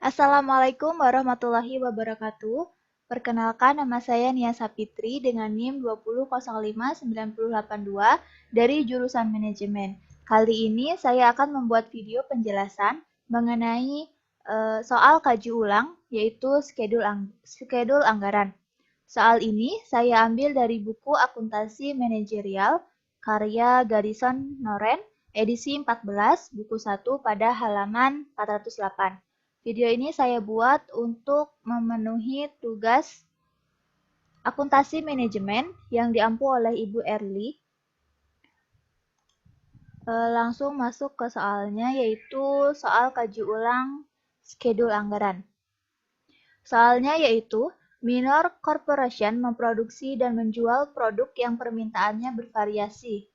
Assalamualaikum warahmatullahi wabarakatuh. Perkenalkan, nama saya Nia Sapitri dengan NIM 2005982 dari jurusan Manajemen. Kali ini saya akan membuat video penjelasan mengenai soal kaji ulang, yaitu skedul anggaran. Soal ini saya ambil dari buku Akuntansi Manajerial karya Garrison Noren, edisi 14, buku 1 pada halaman 408. Video ini saya buat untuk memenuhi tugas akuntansi manajemen yang diampu oleh Ibu Erli. Langsung masuk ke soalnya, yaitu soal kaji ulang skedul anggaran. Soalnya yaitu, minor corporation memproduksi dan menjual produk yang permintaannya bervariasi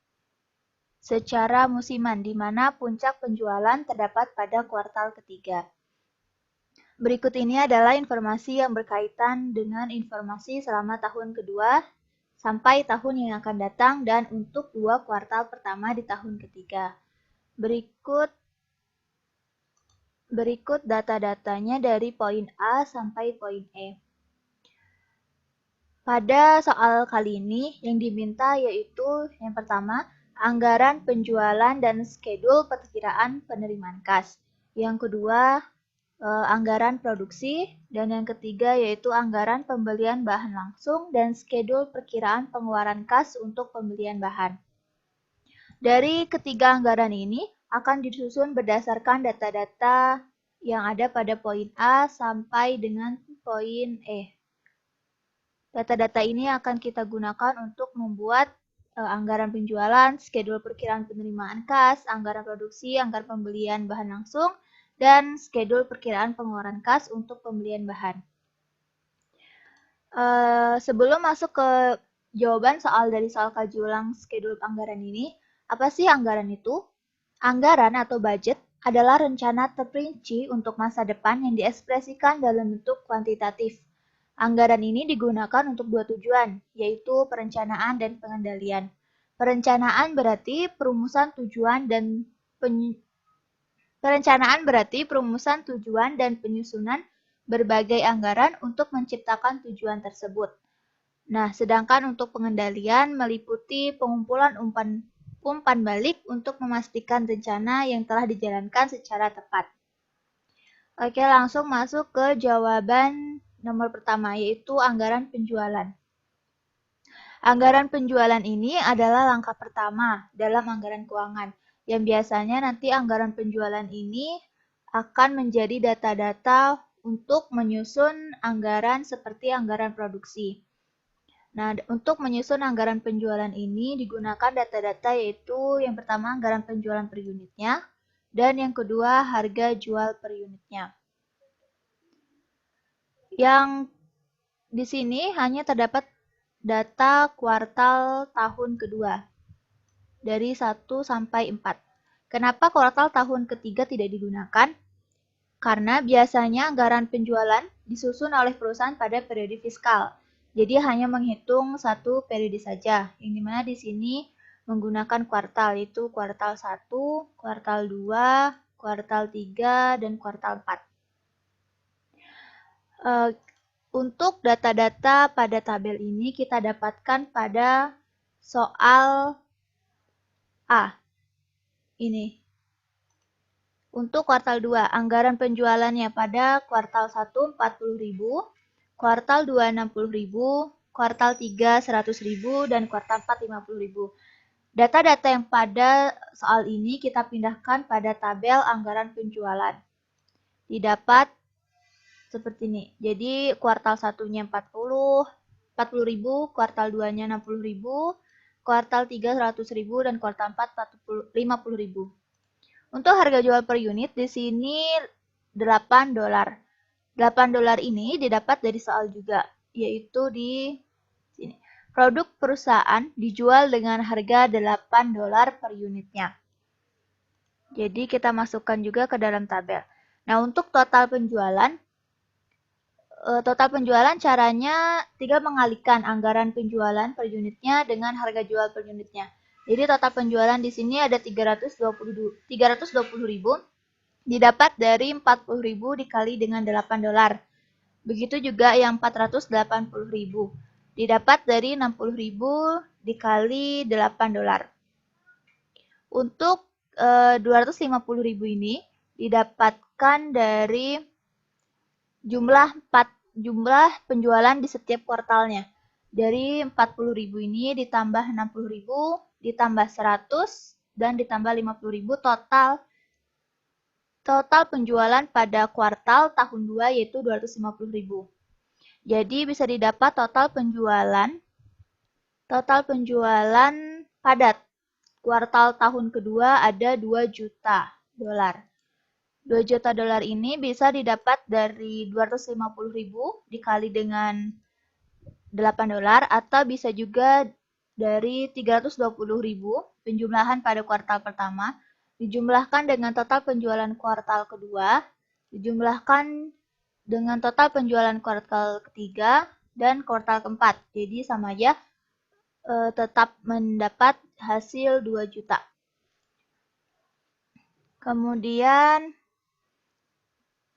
secara musiman, di mana puncak penjualan terdapat pada kuartal ketiga. Berikut ini adalah informasi yang berkaitan dengan informasi selama tahun kedua sampai tahun yang akan datang dan untuk 2 kuartal pertama di tahun ketiga. Berikut data-datanya dari poin A sampai poin E. Pada soal kali ini yang diminta yaitu yang pertama, anggaran penjualan dan skedul perkiraan penerimaan kas. Yang kedua, anggaran produksi, dan yang ketiga yaitu anggaran pembelian bahan langsung dan skedul perkiraan pengeluaran kas untuk pembelian bahan. Dari ketiga anggaran ini akan disusun berdasarkan data-data yang ada pada poin A sampai dengan poin E. Data-data ini akan kita gunakan untuk membuat anggaran penjualan, skedul perkiraan penerimaan kas, anggaran produksi, anggaran pembelian bahan langsung, dan skedul perkiraan pengeluaran kas untuk pembelian bahan. Sebelum masuk ke jawaban dari soal kaji ulang skedul anggaran ini, apa sih anggaran itu? Anggaran atau budget adalah rencana terperinci untuk masa depan yang diekspresikan dalam bentuk kuantitatif. Anggaran ini digunakan untuk dua tujuan, yaitu perencanaan dan pengendalian. Perencanaan berarti perumusan tujuan dan penyusunan berbagai anggaran untuk menciptakan tujuan tersebut. Nah, sedangkan untuk pengendalian meliputi pengumpulan umpan balik untuk memastikan rencana yang telah dijalankan secara tepat. Oke, langsung masuk ke jawaban nomor pertama, yaitu anggaran penjualan. Anggaran penjualan ini adalah langkah pertama dalam anggaran keuangan, yang biasanya nanti anggaran penjualan ini akan menjadi data-data untuk menyusun anggaran seperti anggaran produksi. Nah, untuk menyusun anggaran penjualan ini digunakan data-data yaitu yang pertama anggaran penjualan per unitnya, dan yang kedua harga jual per unitnya. Yang di sini hanya terdapat data kuartal tahun kedua dari 1 sampai 4. Kenapa kuartal tahun ketiga tidak digunakan? Karena biasanya anggaran penjualan disusun oleh perusahaan pada periode fiskal. Jadi hanya menghitung satu periode saja, yang dimana di sini menggunakan kuartal, yaitu kuartal 1, kuartal 2, kuartal 3, dan kuartal 4. Untuk data-data pada tabel ini kita dapatkan pada soal A. Ini. Untuk kuartal 2, anggaran penjualannya pada kuartal 1 40.000, kuartal 2 60.000, kuartal 3 100.000, dan kuartal 4 50.000. Data-data yang pada soal ini kita pindahkan pada tabel anggaran penjualan. Didapat seperti ini. Jadi kuartal 1-nya 40.000, kuartal 2-nya 60.000, kuartal 3 100.000, dan kuartal 4 50.000. Untuk harga jual per unit di sini $8. $8 ini didapat dari soal juga, yaitu di sini. Produk perusahaan dijual dengan harga $8 per unitnya. Jadi kita masukkan juga ke dalam tabel. Nah, untuk total penjualan caranya tinggal mengalihkan anggaran penjualan per unitnya dengan harga jual per unitnya. Jadi total penjualan di sini ada 320.000, didapat dari 40.000 dikali dengan 8 dolar. Begitu juga yang 480.000 didapat dari 60.000 dikali 8 dolar. Untuk 250.000 ini didapatkan dari jumlah penjualan di setiap kuartalnya. Dari 40.000 ini ditambah 60.000 ditambah 100 dan ditambah 50.000 total penjualan pada kuartal tahun 2 yaitu 250.000. Jadi bisa didapat total penjualan pada kuartal tahun kedua ada 2 juta dolar. 2 juta dolar ini bisa didapat dari 250.000 dikali dengan 8 dolar atau bisa juga dari 320.000 penjumlahan pada kuartal pertama dijumlahkan dengan total penjualan kuartal kedua, dijumlahkan dengan total penjualan kuartal ketiga dan kuartal keempat. Jadi sama aja tetap mendapat hasil 2 juta. Kemudian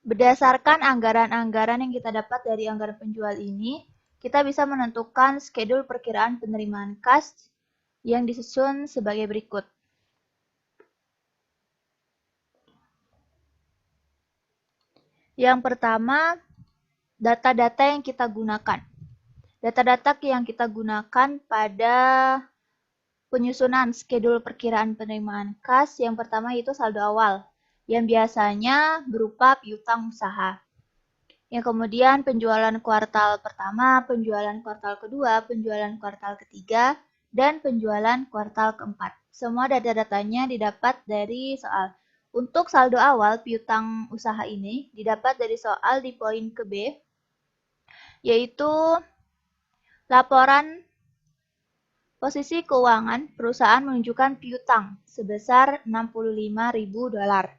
berdasarkan anggaran-anggaran yang kita dapat dari anggaran penjual ini, kita bisa menentukan schedule perkiraan penerimaan kas yang disusun sebagai berikut. Yang pertama, data-data yang kita gunakan. Data-data yang kita gunakan pada penyusunan schedule perkiraan penerimaan kas yang pertama yaitu saldo awal, yang biasanya berupa piutang usaha. Yang kemudian penjualan kuartal pertama, penjualan kuartal kedua, penjualan kuartal ketiga, dan penjualan kuartal keempat. Semua data-datanya didapat dari soal. Untuk saldo awal piutang usaha ini didapat dari soal di poin ke B, yaitu laporan posisi keuangan perusahaan menunjukkan piutang sebesar 65.000 dolar.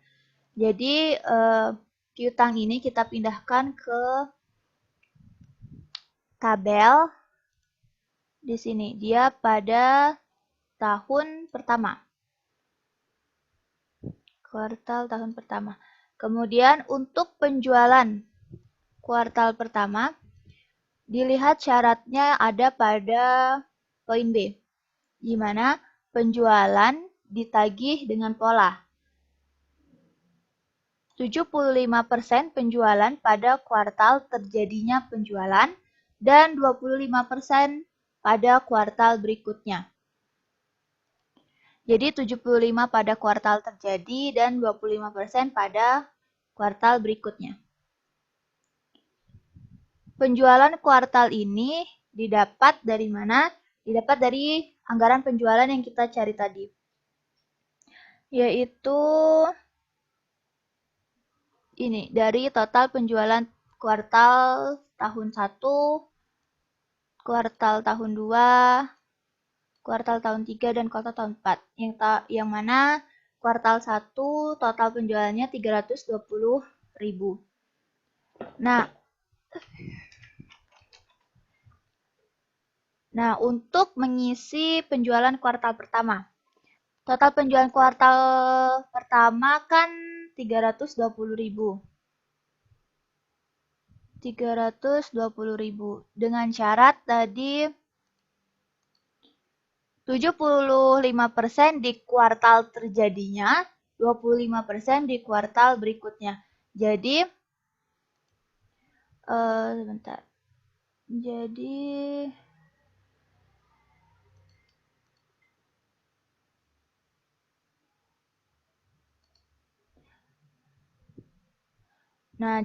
Jadi piutang ini kita pindahkan ke tabel di sini. Dia pada tahun pertama. Kuartal tahun pertama. Kemudian untuk penjualan kuartal pertama, dilihat syaratnya ada pada poin B, di mana penjualan ditagih dengan pola 75% penjualan pada kuartal terjadinya penjualan dan 25% pada kuartal berikutnya. Jadi 75 pada kuartal terjadi dan 25% pada kuartal berikutnya. Penjualan kuartal ini didapat dari mana? Didapat dari anggaran penjualan yang kita cari tadi. Yaitu ini, dari total penjualan kuartal tahun 1, kuartal tahun 2, kuartal tahun 3, dan kuartal tahun 4. Yang mana kuartal 1 total penjualannya 320.000. Nah, untuk mengisi penjualan kuartal pertama. Total penjualan kuartal pertama kan 320.000. 320.000 dengan syarat tadi 75% di kuartal terjadinya, 25% di kuartal berikutnya. Jadi sebentar.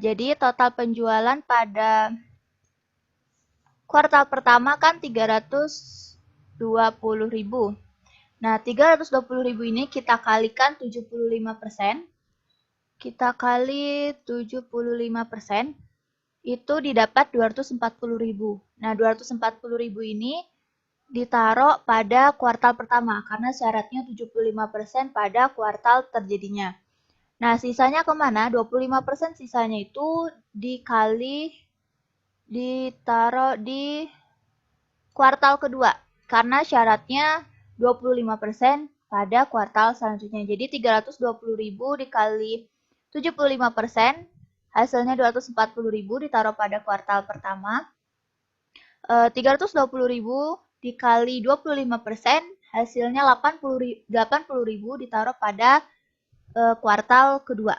Jadi total penjualan pada kuartal pertama kan 320.000. Nah, 320.000 ini kita kalikan 75%. Kita kali 75%, itu didapat 240.000. Nah, 240.000 ini ditaruh pada kuartal pertama, karena syaratnya 75% pada kuartal terjadinya. Nah, sisanya kemana? 25% sisanya itu ditaruh di kuartal kedua, karena syaratnya 25% pada kuartal selanjutnya. Jadi 320.000 dikali 75%, hasilnya 240.000 ditaruh pada kuartal pertama. 320.000 dikali 25%, hasilnya 80.000 ditaruh pada kuartal kedua.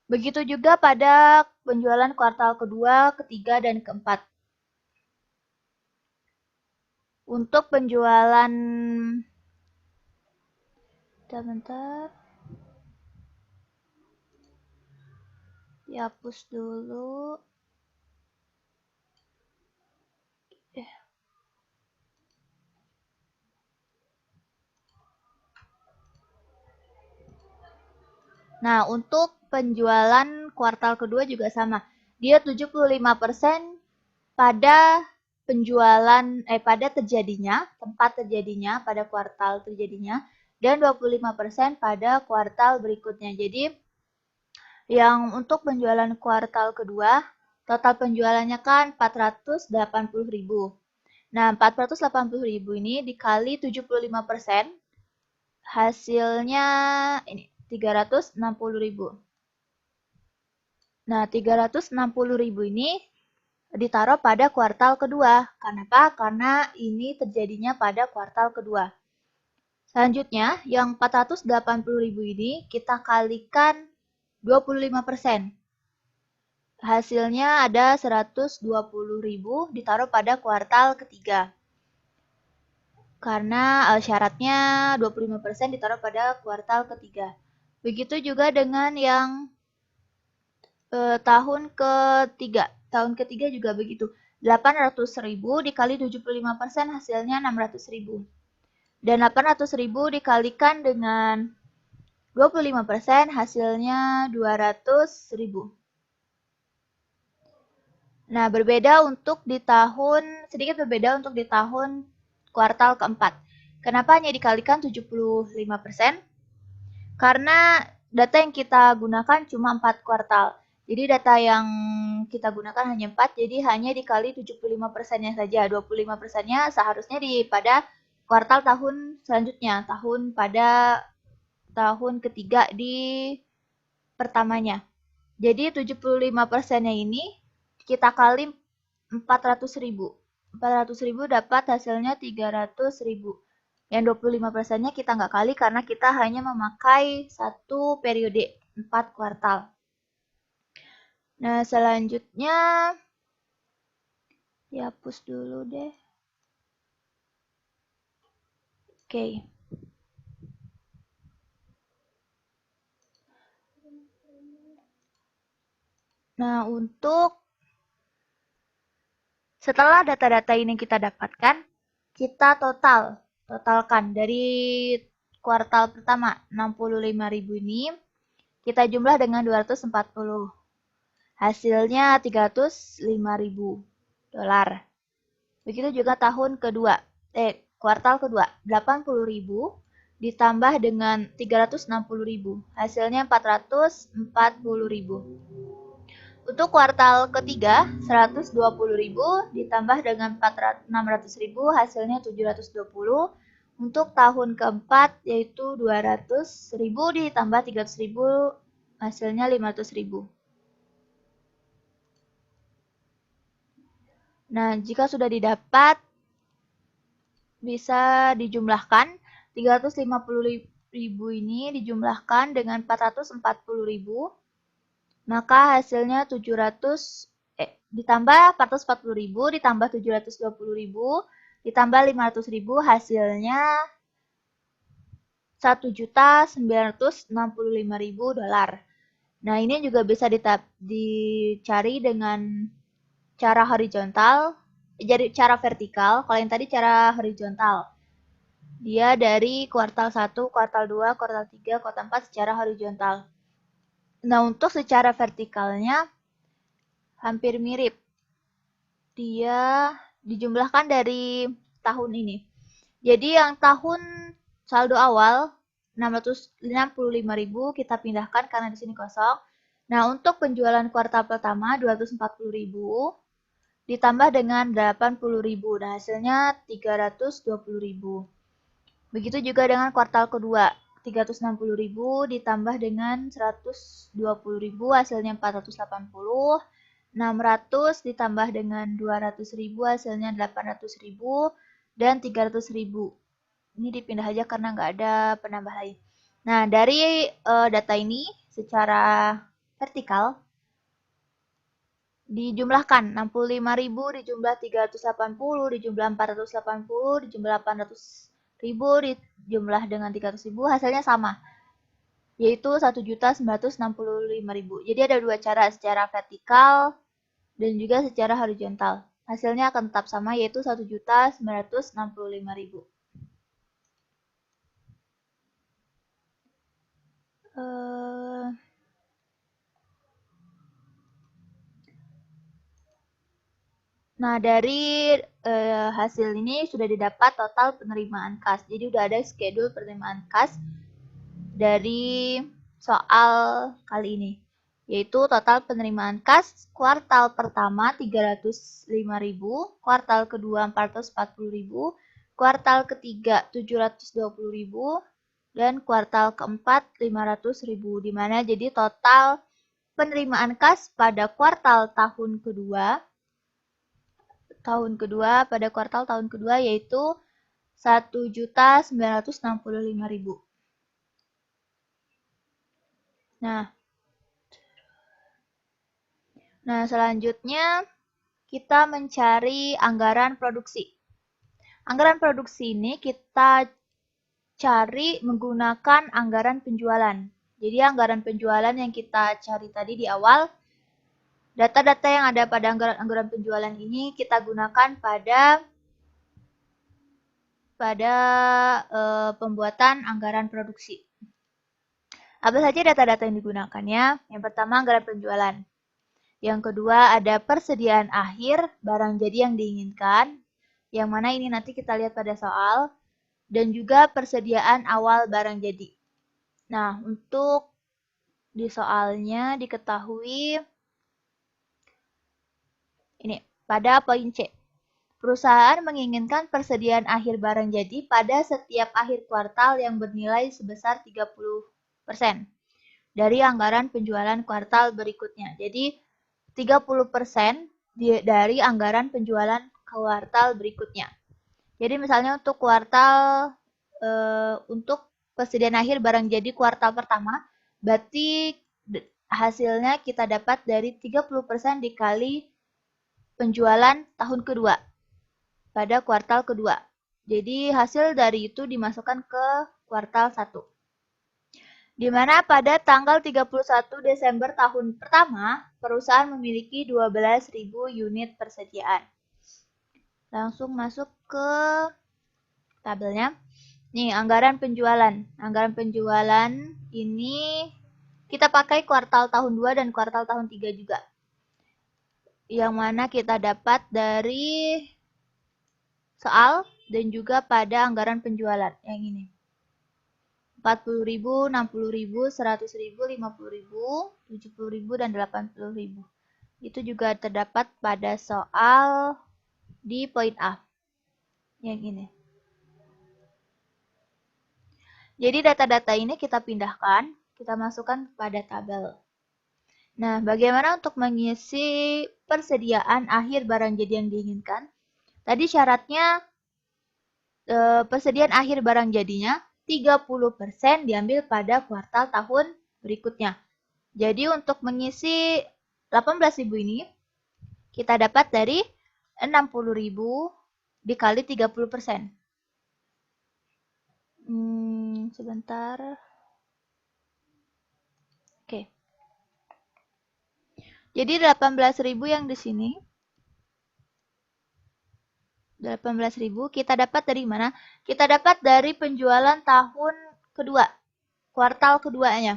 Begitu juga pada penjualan kuartal kedua, ketiga, dan keempat. Untuk penjualan, bentar, dihapus dulu. Nah, untuk penjualan kuartal kedua juga sama. Dia 75% pada penjualan pada terjadinya, tempat terjadinya pada kuartal terjadinya, dan 25% pada kuartal berikutnya. Jadi yang untuk penjualan kuartal kedua, total penjualannya kan 480.000. Nah, 480.000 ini dikali 75%, hasilnya ini 360.000. Nah, 360.000 ini ditaruh pada kuartal kedua. Kenapa? Karena ini terjadinya pada kuartal kedua. Selanjutnya, yang 480.000 ini kita kalikan 25%. Hasilnya ada 120.000 ditaruh pada kuartal ketiga. Karena syaratnya 25% ditaruh pada kuartal ketiga. Begitu juga dengan yang tahun ketiga. Tahun ketiga juga begitu. 800.000 dikali 75% hasilnya 600.000. Dan 800.000 dikalikan dengan 25% hasilnya 200.000. Nah, sedikit berbeda untuk di tahun kuartal keempat. Kenapa hanya dikalikan 75%? Karena data yang kita gunakan cuma 4 kuartal. Jadi data yang kita gunakan hanya 4, jadi hanya dikali 75%-nya saja. 25%-nya seharusnya pada kuartal tahun selanjutnya, pada tahun ketiga di pertamanya. Jadi 75%-nya ini kita kali 400.000. 400.000 dapat hasilnya 300.000. Yang 25%-nya kita nggak kali karena kita hanya memakai satu periode, 4 kuartal. Nah, selanjutnya dihapus dulu deh. Oke. Nah, setelah data-data ini kita dapatkan, kita totalkan dari kuartal pertama 65.000 ini kita jumlah dengan 240. Hasilnya 305.000 dolar. Begitu juga tahun kedua, kuartal kedua 80.000 ditambah dengan 360.000. Hasilnya 440.000. Untuk kuartal ketiga 120.000 ditambah dengan 600.000 hasilnya 720. Untuk tahun keempat yaitu 200.000 ditambah 300.000 hasilnya 500.000. Nah, jika sudah didapat bisa dijumlahkan 350.000 ini dijumlahkan dengan 440.000. Maka hasilnya 700 ditambah 440.000 ditambah 720.000 ditambah 500.000 hasilnya 1.965.000 dolar. Nah, ini juga bisa dicari dengan cara horizontal, jadi cara vertikal. Kalau yang tadi cara horizontal. Dia dari kuartal 1, kuartal 2, kuartal 3, kuartal 4 secara horizontal. Nah, untuk secara vertikalnya hampir mirip. Dia dijumlahkan dari tahun ini. Jadi yang tahun saldo awal 665.000 kita pindahkan karena di sini kosong. Nah, untuk penjualan kuartal pertama 240.000 ditambah dengan 80.000. Nah, hasilnya 320.000. Begitu juga dengan kuartal kedua. 360.000 ditambah dengan 120.000 hasilnya 480. 600 ditambah dengan 200.000 hasilnya 800.000 dan 300.000. Ini dipindah aja karena nggak ada penambah lain. Nah, dari data ini secara vertikal dijumlahkan 65.000 dijumlah 380, dijumlah 480, dijumlah 800.000, dijumlah dengan 300.000 hasilnya sama, yaitu 1.965.000. Jadi ada dua cara, secara vertikal dan juga secara horizontal. Hasilnya akan tetap sama, yaitu 1.965.000. Nah, dari hasil ini sudah didapat total penerimaan kas. Jadi udah ada schedule penerimaan kas dari soal kali ini, yaitu total penerimaan kas kuartal pertama 305.000, kuartal kedua 440.000, kuartal ketiga 720.000, dan kuartal keempat 500.000, di mana jadi total penerimaan kas pada kuartal tahun kedua pada kuartal tahun kedua yaitu 1.965.000. Nah, selanjutnya kita mencari anggaran produksi. Anggaran produksi ini kita cari menggunakan anggaran penjualan. Jadi anggaran penjualan yang kita cari tadi di awal, data-data yang ada pada anggaran penjualan ini kita gunakan pada pembuatan anggaran produksi. Apa saja data-data yang digunakannya? Yang pertama anggaran penjualan. Yang kedua ada persediaan akhir barang jadi yang diinginkan, yang mana ini nanti kita lihat pada soal, dan juga persediaan awal barang jadi. Nah, untuk di soalnya diketahui ini pada poin C. Perusahaan menginginkan persediaan akhir barang jadi pada setiap akhir kuartal yang bernilai sebesar 30% dari anggaran penjualan kuartal berikutnya. Jadi 30% dari anggaran penjualan kuartal berikutnya. Jadi misalnya untuk kuartal untuk persediaan akhir barang jadi kuartal pertama, berarti hasilnya kita dapat dari 30% dikali penjualan tahun kedua pada kuartal kedua. Jadi hasil dari itu dimasukkan ke kuartal 1. Di mana pada tanggal 31 Desember tahun pertama, perusahaan memiliki 12.000 unit persediaan. Langsung masuk ke tabelnya. Nih, anggaran penjualan. Anggaran penjualan ini kita pakai kuartal tahun 2 dan kuartal tahun 3 juga. Yang mana kita dapat dari soal dan juga pada anggaran penjualan yang ini. 40.000, 60.000, 100.000, 50.000, 70.000, dan 80.000. Itu juga terdapat pada soal di poin A. Yang ini. Jadi data-data ini kita pindahkan, kita masukkan pada tabel. Nah, bagaimana untuk mengisi persediaan akhir barang jadi yang diinginkan? Tadi syaratnya persediaan akhir barang jadinya 30% diambil pada kuartal tahun berikutnya. Jadi untuk mengisi 18.000 ini, kita dapat dari 60.000 dikali 30%. Sebentar. Oke. Jadi 18.000 yang di sini. 18.000 kita dapat dari mana? Kita dapat dari penjualan tahun kedua, kuartal keduanya.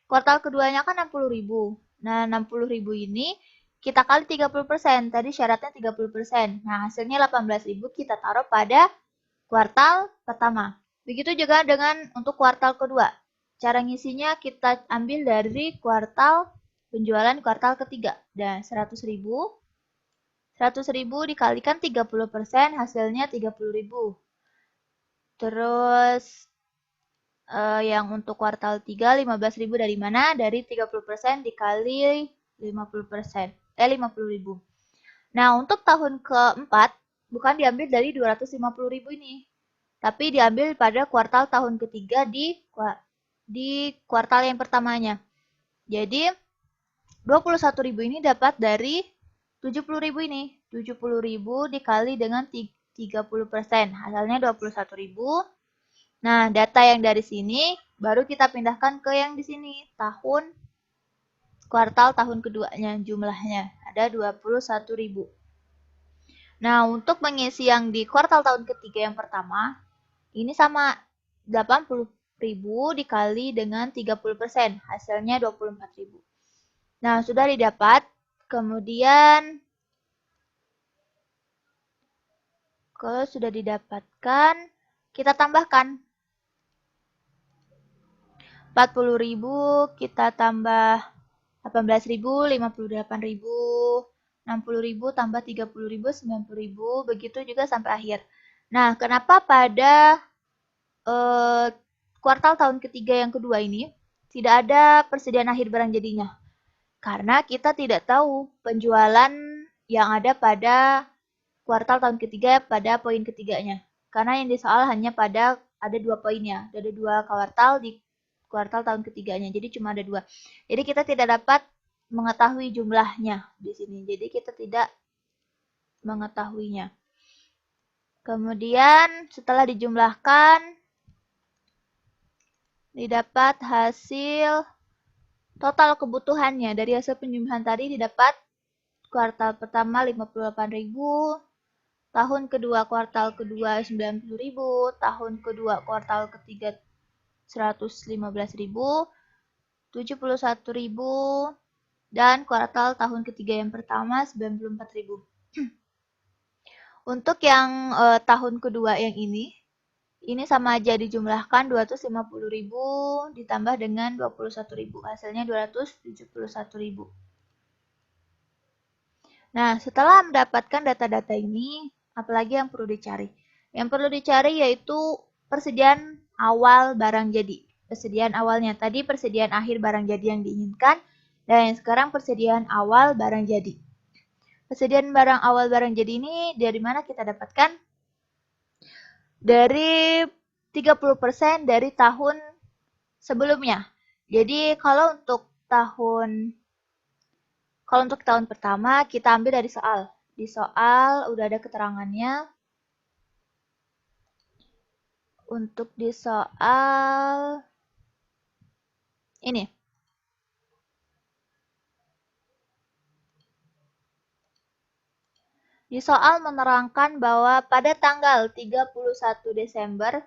Kuartal keduanya kan 60.000. Nah, 60.000 ini kita kali 30%. Tadi syaratnya 30%. Nah, hasilnya 18.000 kita taruh pada kuartal pertama. Begitu juga dengan untuk kuartal kedua. Cara ngisinya kita ambil dari kuartal penjualan kuartal ketiga. Dan 100.000 dikalikan 30% hasilnya 30.000. Terus Yang untuk kuartal 3, 15.000 dari mana? Dari 30% dikali 50%. 50.000. Nah, untuk tahun keempat, bukan diambil dari 250.000 ini. Tapi diambil pada kuartal tahun ketiga di kuartal yang pertamanya. Jadi, 21.000 ini dapat dari 70.000 ini. 70.000 dikali dengan 30%. Hasilnya 21.000. Nah, data yang dari sini baru kita pindahkan ke yang di sini. Kuartal tahun keduanya jumlahnya. Ada 21.000. Nah, untuk mengisi yang di kuartal tahun ketiga yang pertama, ini sama 80.000 dikali dengan 30%. Hasilnya 24.000. Nah, sudah didapat. Kemudian, kalau sudah didapatkan, kita tambahkan. 40.000 kita tambah 18.000, 58.000, 60.000 tambah 30.000, 90.000, begitu juga sampai akhir. Nah, kenapa pada kuartal tahun ketiga yang kedua ini tidak ada persediaan akhir barang jadinya? Karena kita tidak tahu penjualan yang ada pada kuartal tahun ketiga pada poin ketiganya. Karena yang disoal hanya pada ada 2 poinnya, ada 2 kuartal di kuartal tahun ketiganya. Jadi cuma ada 2. Jadi kita tidak dapat mengetahui jumlahnya di sini. Jadi kita tidak mengetahuinya. Kemudian setelah dijumlahkan didapat hasil total kebutuhannya. Dari hasil penjumlahan tadi didapat kuartal pertama 58.000, tahun kedua kuartal kedua 90.000, tahun kedua kuartal ketiga 115.000, 71.000, dan kuartal tahun ketiga yang pertama 94.000. Untuk yang tahun kedua yang ini sama aja dijumlahkan 250.000 ditambah dengan 21.000, hasilnya 271.000. Nah, setelah mendapatkan data-data ini, apalagi yang perlu dicari? Yang perlu dicari yaitu persediaan awal barang jadi. Persediaan awalnya tadi persediaan akhir barang jadi yang diinginkan, dan yang sekarang persediaan awal barang jadi. Persediaan barang awal barang jadi ini dari mana kita dapatkan? Dari 30% dari tahun sebelumnya. Jadi kalau untuk tahun pertama kita ambil dari soal. Di soal udah ada keterangannya. Untuk di soal ini. Di soal menerangkan bahwa pada tanggal 31 Desember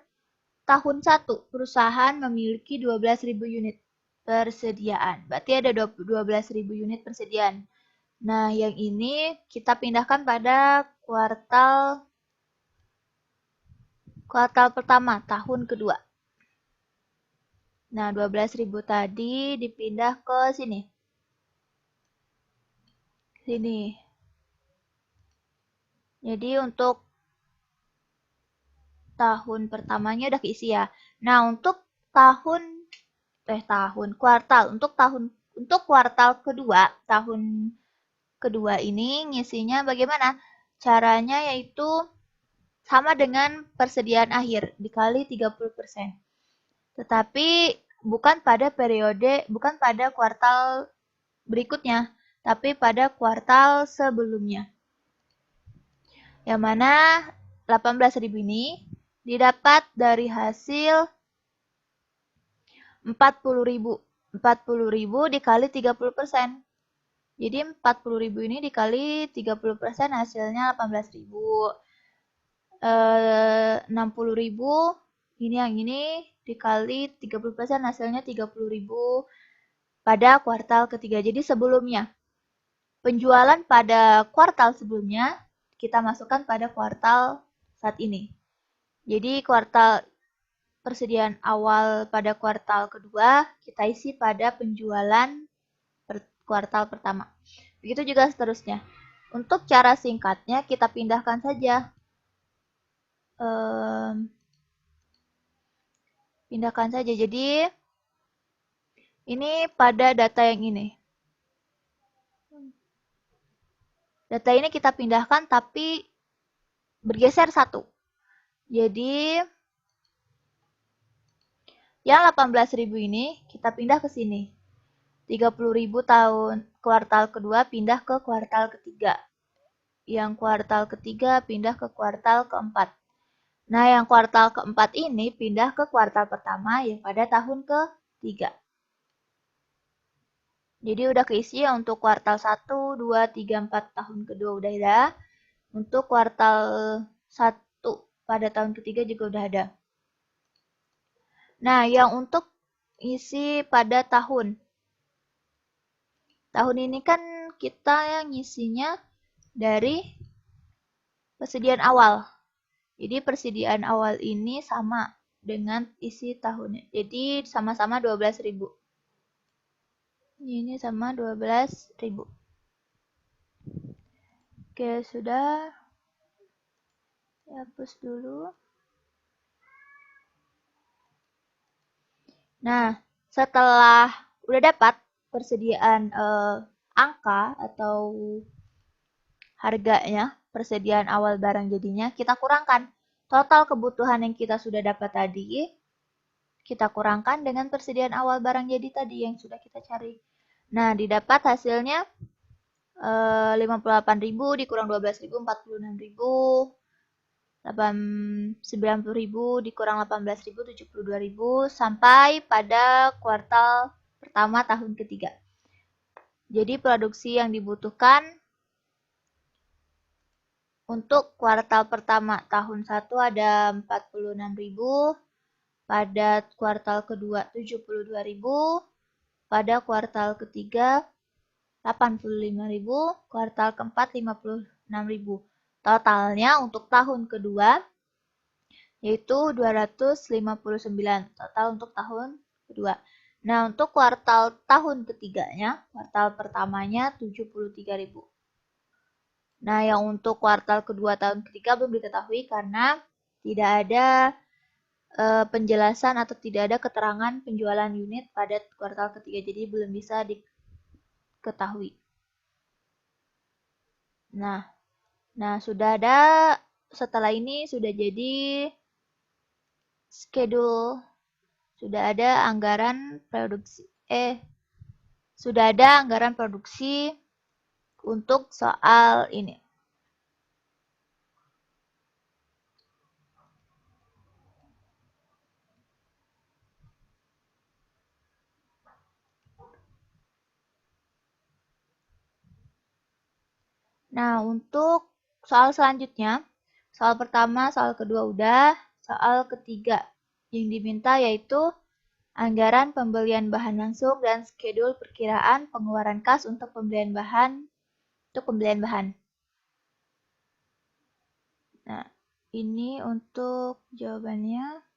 tahun 1 perusahaan memiliki 12.000 unit persediaan. Berarti ada 12.000 unit persediaan. Nah, yang ini kita pindahkan pada kuartal pertama, tahun kedua. Nah, 12.000 tadi dipindah ke sini. Sini. Jadi untuk tahun pertamanya udah keisi ya. Nah, untuk kuartal. Untuk kuartal kedua, tahun kedua ini ngisinya bagaimana? Caranya yaitu sama dengan persediaan akhir dikali 30%. Tetapi bukan pada kuartal berikutnya, tapi pada kuartal sebelumnya. Yang mana 18.000 ini didapat dari hasil 40.000. 40.000 dikali 30%. Jadi 40.000 ini dikali 30% hasilnya 18.000. 60.000 ini yang ini dikali 30% hasilnya 30.000 pada kuartal ketiga. Jadi sebelumnya. Penjualan pada kuartal sebelumnya kita masukkan pada kuartal saat ini. Jadi persediaan awal pada kuartal kedua kita isi pada penjualan kuartal pertama. Begitu juga seterusnya. Untuk cara singkatnya kita pindahkan saja. Pindahkan saja. Jadi ini pada data yang ini. Data ini kita pindahkan tapi bergeser satu. Jadi yang 18.000 ini kita pindah ke sini. 30.000 tahun kuartal kedua pindah ke kuartal ketiga. Yang kuartal ketiga pindah ke kuartal keempat. Nah, yang kuartal keempat ini pindah ke kuartal pertama yang pada tahun ketiga. Jadi udah keisi ya untuk kuartal 1, 2, 3, 4 tahun kedua udah ada. Untuk kuartal 1 pada tahun ketiga juga udah ada. Nah, yang untuk isi pada tahun. Tahun ini kan kita yang ngisinya dari persediaan awal. Jadi persediaan awal ini sama dengan isi tahunnya. Jadi sama-sama 12.000. Ini sama 12.000. Oke, sudah. Hapus dulu. Nah, setelah udah dapat persediaan angka atau harganya, persediaan awal barang jadinya, kita kurangkan. Total kebutuhan yang kita sudah dapat tadi, kita kurangkan dengan persediaan awal barang jadi tadi yang sudah kita cari. Nah, didapat hasilnya 58.000 dikurang 12.000, 46.000. 90.000 dikurang 18.000, 72.000 sampai pada kuartal pertama tahun ketiga. Jadi produksi yang dibutuhkan untuk kuartal pertama tahun 1 ada 46.000, pada kuartal kedua 72.000, pada kuartal ketiga 85.000, kuartal keempat 56.000. Totalnya untuk tahun kedua yaitu 259 total untuk tahun kedua. Nah, untuk kuartal tahun ketiganya, kuartal pertamanya 73.000. Nah, yang untuk kuartal kedua tahun ketiga belum diketahui karena tidak ada penjelasan atau tidak ada keterangan penjualan unit pada kuartal ketiga, jadi belum bisa diketahui. Nah, sudah ada, setelah ini sudah jadi schedule, sudah ada anggaran produksi, sudah ada anggaran produksi untuk soal ini. Nah, untuk soal selanjutnya, soal pertama, soal kedua udah, soal ketiga yang diminta yaitu anggaran pembelian bahan langsung dan schedule perkiraan pengeluaran kas untuk pembelian bahan. Nah, ini untuk jawabannya.